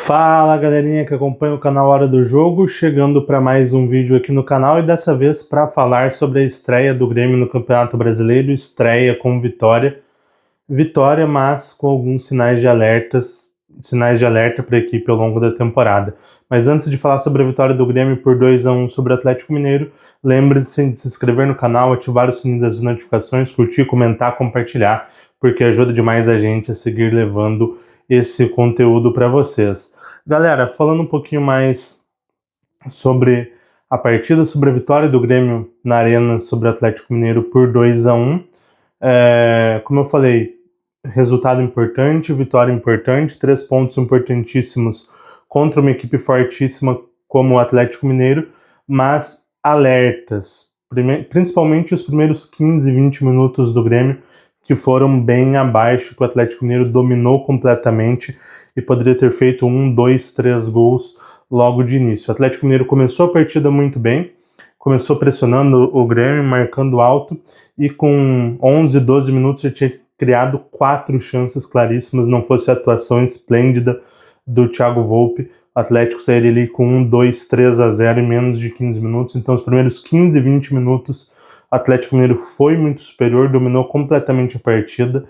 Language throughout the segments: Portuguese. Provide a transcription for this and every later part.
Fala galerinha que acompanha o canal Hora do Jogo, chegando para mais um vídeo aqui no canal e dessa vez para falar sobre a estreia do Grêmio no Campeonato Brasileiro, estreia com vitória, mas com alguns sinais de alerta para a equipe ao longo da temporada. Mas antes de falar sobre a vitória do Grêmio por 2-1 sobre o Atlético Mineiro, lembre-se de se inscrever no canal, ativar o sininho das notificações, curtir, comentar, compartilhar, porque ajuda demais a gente a seguir levando esse conteúdo para vocês. Galera, falando um pouquinho mais sobre a partida, sobre a vitória do Grêmio na Arena sobre o Atlético Mineiro por 2-1. Como eu falei, resultado importante, vitória importante, 3 pontos importantíssimos contra uma equipe fortíssima como o Atlético Mineiro, mas alertas, principalmente os primeiros 15, 20 minutos do Grêmio, que foram bem abaixo, que o Atlético Mineiro dominou completamente e poderia ter feito 1, 2, 3 gols logo de início. O Atlético Mineiro começou a partida muito bem, começou pressionando o Grêmio, marcando alto, e com 11, 12 minutos já tinha criado 4 chances claríssimas, não fosse a atuação esplêndida do Thiago Volpi, o Atlético sairia ali com 1, 2, 3-0 em menos de 15 minutos, então os primeiros 15, 20 minutos o Atlético Mineiro foi muito superior, dominou completamente a partida,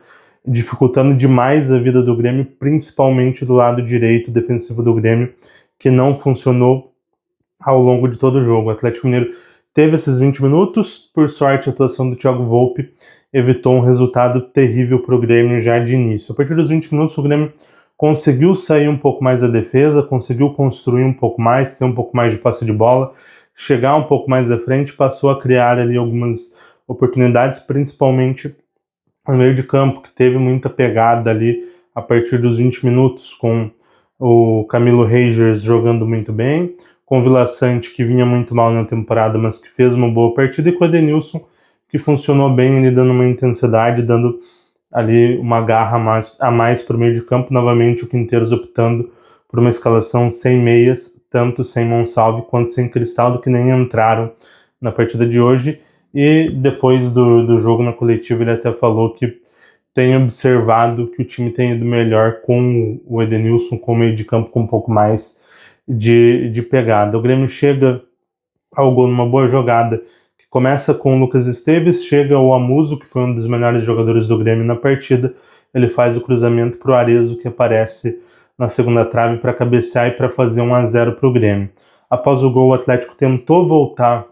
dificultando demais a vida do Grêmio, principalmente do lado direito defensivo do Grêmio, que não funcionou ao longo de todo o jogo. O Atlético Mineiro teve esses 20 minutos, por sorte a atuação do Thiago Volpi evitou um resultado terrível para o Grêmio já de início. A partir dos 20 minutos o Grêmio conseguiu sair um pouco mais da defesa, conseguiu construir um pouco mais, ter um pouco mais de posse de bola, chegar um pouco mais à frente, passou a criar ali algumas oportunidades, principalmente no meio de campo, que teve muita pegada ali a partir dos 20 minutos, com o Camilo Reijers jogando muito bem, com o Vila Sante, que vinha muito mal na temporada, mas que fez uma boa partida, e com o Edenilson, que funcionou bem, ele dando uma intensidade, dando ali uma garra a mais para o meio de campo. Novamente o Quinteiros optando por uma escalação sem meias, tanto sem Monsalve quanto sem Cristaldo, que nem entraram na partida de hoje. E depois do jogo na coletiva ele até falou que tem observado que o time tem ido melhor com o Edenilson, com o meio de campo com um pouco mais de pegada. O Grêmio chega ao gol numa boa jogada, que começa com o Lucas Esteves, chega o Amuso, que foi um dos melhores jogadores do Grêmio na partida, ele faz o cruzamento para o Arezzo, que aparece na segunda trave para cabecear e para fazer 1-0 para o Grêmio. Após o gol, o Atlético tentou voltar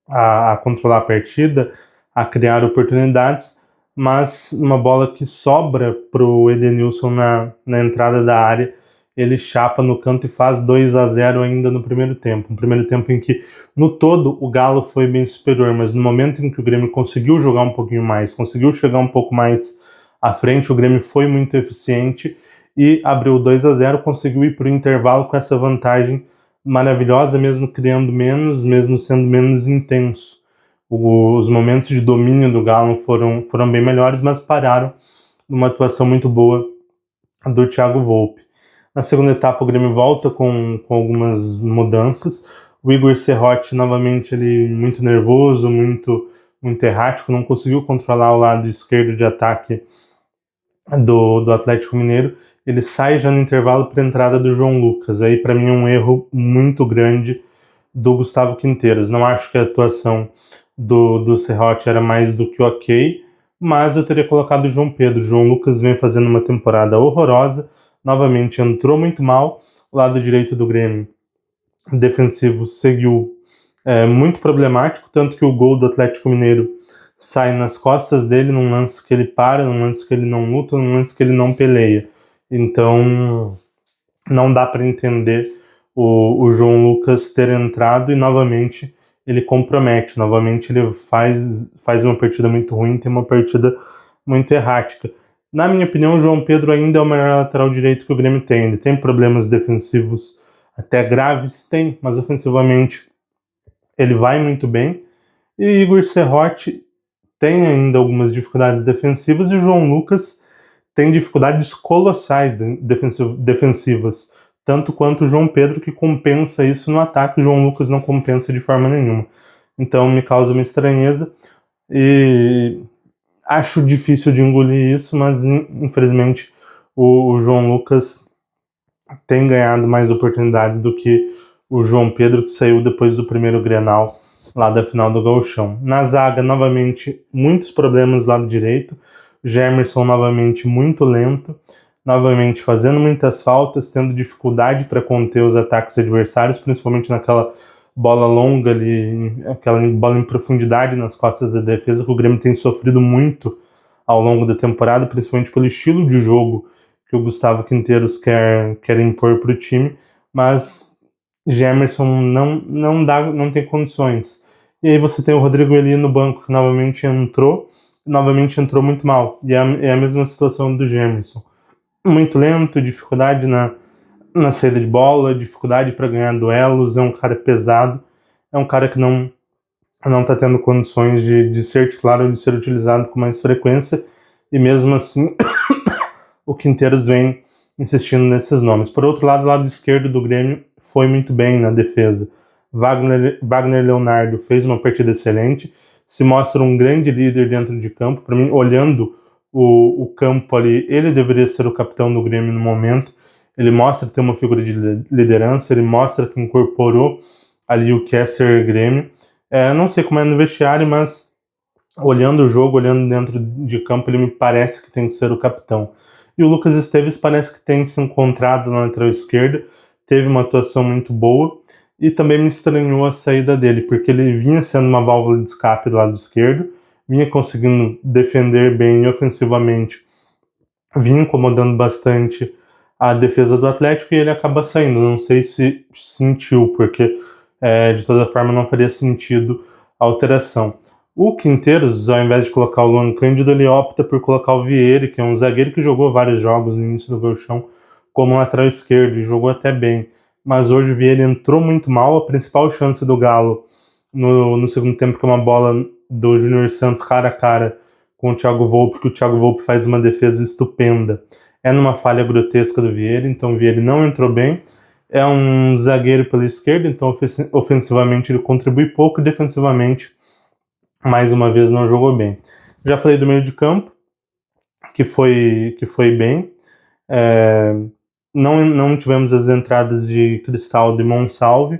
a controlar a partida, a criar oportunidades, mas uma bola que sobra para o Edenilson na entrada da área, ele chapa no canto e faz 2-0 ainda no primeiro tempo. Um primeiro tempo em que, no todo, o Galo foi bem superior, mas no momento em que o Grêmio conseguiu jogar um pouquinho mais, conseguiu chegar um pouco mais à frente, o Grêmio foi muito eficiente e abriu 2-0, conseguiu ir para o intervalo com essa vantagem maravilhosa, mesmo criando menos, mesmo sendo menos intenso. Os momentos de domínio do Galo foram bem melhores, mas pararam numa atuação muito boa do Thiago Volpi. Na segunda etapa o Grêmio volta com algumas mudanças. O Igor Serrote novamente ele muito nervoso, muito errático, não conseguiu controlar o lado esquerdo de ataque do Atlético Mineiro. Ele sai já no intervalo para a entrada do João Lucas. Aí para mim é um erro muito grande do Gustavo Quinteiros. Não acho que a atuação do Serrote era mais do que ok, mas eu teria colocado o João Pedro. O João Lucas vem fazendo uma temporada horrorosa, novamente entrou muito mal. O lado direito do Grêmio defensivo seguiu muito problemático, tanto que o gol do Atlético Mineiro sai nas costas dele, num lance que ele para, num lance que ele não luta, num lance que ele não peleia. Então não dá para entender o João Lucas ter entrado, e novamente ele compromete, novamente ele faz uma partida muito ruim, tem uma partida muito errática. Na minha opinião, o João Pedro ainda é o melhor lateral direito que o Grêmio tem. Ele tem problemas defensivos até graves, tem, mas ofensivamente ele vai muito bem. E Igor Serrote tem ainda algumas dificuldades defensivas, e o João Lucas tem dificuldades colossais defensivas, tanto quanto o João Pedro, que compensa isso no ataque. O João Lucas não compensa de forma nenhuma. Então me causa uma estranheza e acho difícil de engolir isso, mas infelizmente o João Lucas tem ganhado mais oportunidades do que o João Pedro, que saiu depois do primeiro Grenal lá da final do Gauchão. Na zaga, novamente, muitos problemas do lado direito. Gemerson novamente muito lento, novamente fazendo muitas faltas, tendo dificuldade para conter os ataques adversários, principalmente naquela bola longa ali, aquela bola em profundidade nas costas da defesa, que o Grêmio tem sofrido muito ao longo da temporada, principalmente pelo estilo de jogo que o Gustavo Quinteiros quer impor para o time, mas Gemerson não tem condições. E aí você tem o Rodrigo Eli no banco, que novamente entrou muito mal. E é a mesma situação do Gemerson. Muito lento, dificuldade na saída de bola, dificuldade para ganhar duelos, é um cara pesado, é um cara que não está tendo condições de ser titular ou de ser utilizado com mais frequência, e mesmo assim o Quinteiros vem insistindo nesses nomes. Por outro lado, o lado esquerdo do Grêmio foi muito bem na defesa. Wagner Leonardo fez uma partida excelente, se mostra um grande líder dentro de campo. Para mim, olhando o campo ali, ele deveria ser o capitão do Grêmio no momento. Ele mostra ter uma figura de liderança, ele mostra que incorporou ali o que é ser Grêmio. Não sei como é no vestiário, mas olhando o jogo, olhando dentro de campo, ele me parece que tem que ser o capitão. E o Lucas Esteves parece que tem se encontrado na lateral esquerda, teve uma atuação muito boa, e também me estranhou a saída dele, porque ele vinha sendo uma válvula de escape do lado esquerdo, vinha conseguindo defender bem ofensivamente, vinha incomodando bastante a defesa do Atlético, e ele acaba saindo. Não sei se sentiu, porque de toda forma não faria sentido a alteração. O Quinteiros, ao invés de colocar o Luan Cândido, ele opta por colocar o Vieri, que é um zagueiro que jogou vários jogos no início do Gauchão como lateral esquerdo, e jogou até bem. Mas hoje o Vieri entrou muito mal. A principal chance do Galo no segundo tempo, que é uma bola do Júnior Santos cara a cara com o Thiago Volpe, que o Thiago Volpe faz uma defesa estupenda. É numa falha grotesca do Vieri, então o Vieri não entrou bem. É um zagueiro pela esquerda, então ofensivamente ele contribui pouco, e defensivamente mais uma vez não jogou bem. Já falei do meio de campo, que foi bem. Não tivemos as entradas de Cristaldo e Monsalve,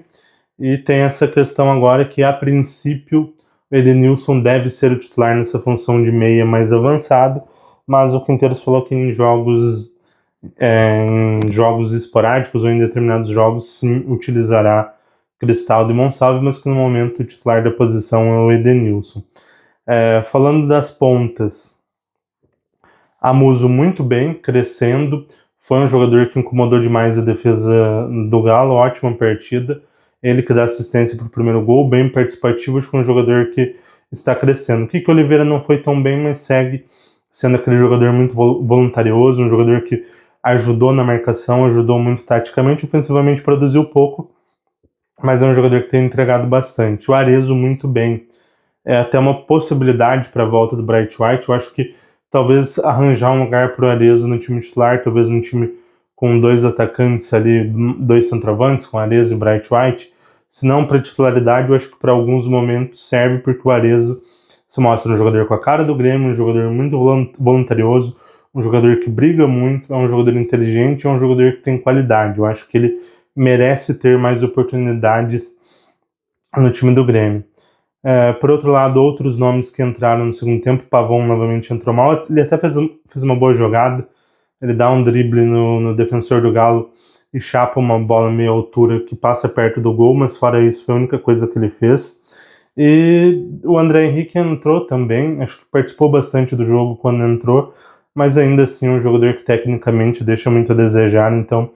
e tem essa questão agora que, a princípio, o Edenilson deve ser o titular nessa função de meia mais avançado, mas o Quinteiros falou que em jogos esporádicos ou em determinados jogos sim utilizará Cristaldo e Monsalve, mas que no momento o titular da posição é o Edenilson. Falando das pontas, Amuso muito bem, crescendo, foi um jogador que incomodou demais a defesa do Galo, ótima partida, ele que dá assistência para o primeiro gol, bem participativo, acho que é um jogador que está crescendo. O Kiko Oliveira não foi tão bem, mas segue sendo aquele jogador muito voluntarioso, um jogador que ajudou na marcação, ajudou muito taticamente, ofensivamente produziu pouco, mas é um jogador que tem entregado bastante. O Arezzo muito bem, até uma possibilidade para a volta do Bright White. Eu acho que talvez arranjar um lugar para o Arezzo no time titular, talvez no time com dois atacantes ali, dois centroavantes, com Arezzo e Bright White. Se não para titularidade, eu acho que para alguns momentos serve, porque o Arezzo se mostra um jogador com a cara do Grêmio, um jogador muito voluntarioso, um jogador que briga muito, é um jogador inteligente, é um jogador que tem qualidade. Eu acho que ele merece ter mais oportunidades no time do Grêmio. Por outro lado, outros nomes que entraram no segundo tempo, Pavon novamente entrou mal, ele até fez uma boa jogada, ele dá um drible no defensor do Galo e chapa uma bola meia altura que passa perto do gol, mas fora isso foi a única coisa que ele fez. E o André Henrique entrou também, acho que participou bastante do jogo quando entrou, mas ainda assim é um jogador que tecnicamente deixa muito a desejar, então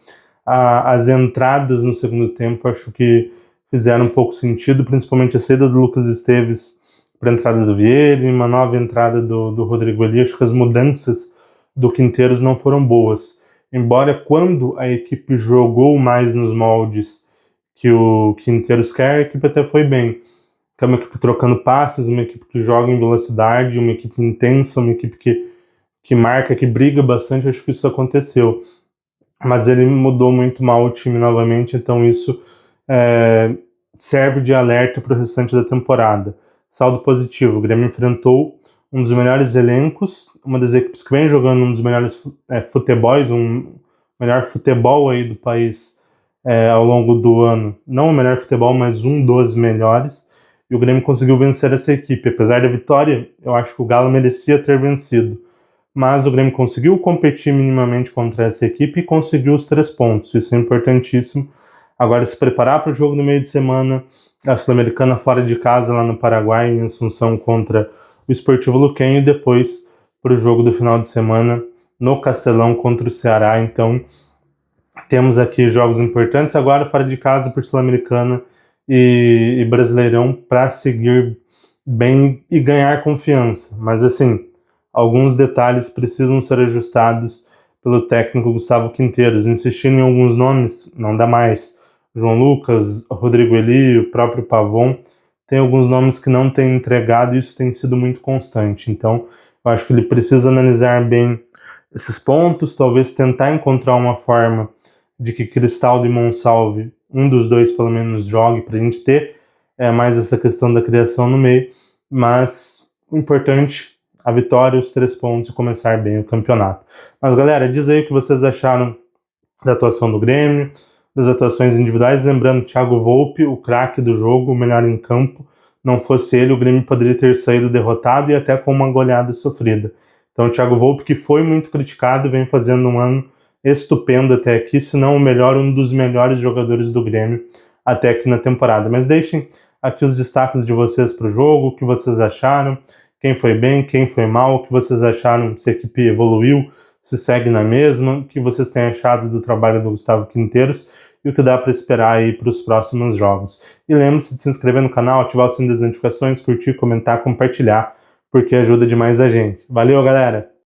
as entradas no segundo tempo acho que fizeram um pouco sentido, principalmente a saída do Lucas Esteves para a entrada do Vieira e uma nova entrada do Rodrigo Eli. Acho que as mudanças do Quinteiros não foram boas, embora quando a equipe jogou mais nos moldes que o Quinteiros quer, a equipe até foi bem, que é uma equipe trocando passes, uma equipe que joga em velocidade, uma equipe intensa, uma equipe que marca, que briga bastante. Acho que isso aconteceu, mas ele mudou muito mal o time novamente, então isso serve de alerta para o restante da temporada. Saldo positivo, o Grêmio enfrentou um dos melhores elencos, uma das equipes que vem jogando um dos melhores futebols, um melhor futebol aí do país ao longo do ano. Não o melhor futebol, mas um dos melhores. E o Grêmio conseguiu vencer essa equipe. Apesar da vitória, eu acho que o Galo merecia ter vencido. Mas o Grêmio conseguiu competir minimamente contra essa equipe e conseguiu os 3 pontos. Isso é importantíssimo. Agora se preparar para o jogo no meio de semana, a Sul-Americana fora de casa, lá no Paraguai, em Assunção contra o Sportivo Luquenho, e depois para o jogo do final de semana no Castelão contra o Ceará. Então temos aqui jogos importantes agora fora de casa por Sul-Americana e Brasileirão para seguir bem e ganhar confiança. Mas assim, alguns detalhes precisam ser ajustados pelo técnico Gustavo Quinteiros. Insistindo em alguns nomes, não dá mais. João Lucas, Rodrigo Eli, o próprio Pavon, tem alguns nomes que não têm entregado e isso tem sido muito constante. Então, eu acho que ele precisa analisar bem esses pontos, talvez tentar encontrar uma forma de que Cristaldo e Monsalve, um dos dois pelo menos, jogue para a gente ter mais essa questão da criação no meio. Mas o importante, a vitória, os 3 pontos e começar bem o campeonato. Mas galera, diz aí o que vocês acharam da atuação do Grêmio, das atuações individuais. Lembrando, Thiago Volpe, o craque do jogo, o melhor em campo. Não fosse ele, o Grêmio poderia ter saído derrotado e até com uma goleada sofrida. Então o Thiago Volpe, que foi muito criticado, vem fazendo um ano estupendo até aqui, se não o melhor, um dos melhores jogadores do Grêmio até aqui na temporada. Mas deixem aqui os destaques de vocês para o jogo, o que vocês acharam, quem foi bem, quem foi mal, o que vocês acharam, se a equipe evoluiu, se segue na mesma, o que vocês têm achado do trabalho do Gustavo Quinteiros e o que dá para esperar aí para os próximos jogos. E lembre-se de se inscrever no canal, ativar o sininho das notificações, curtir, comentar, compartilhar, porque ajuda demais a gente. Valeu, galera!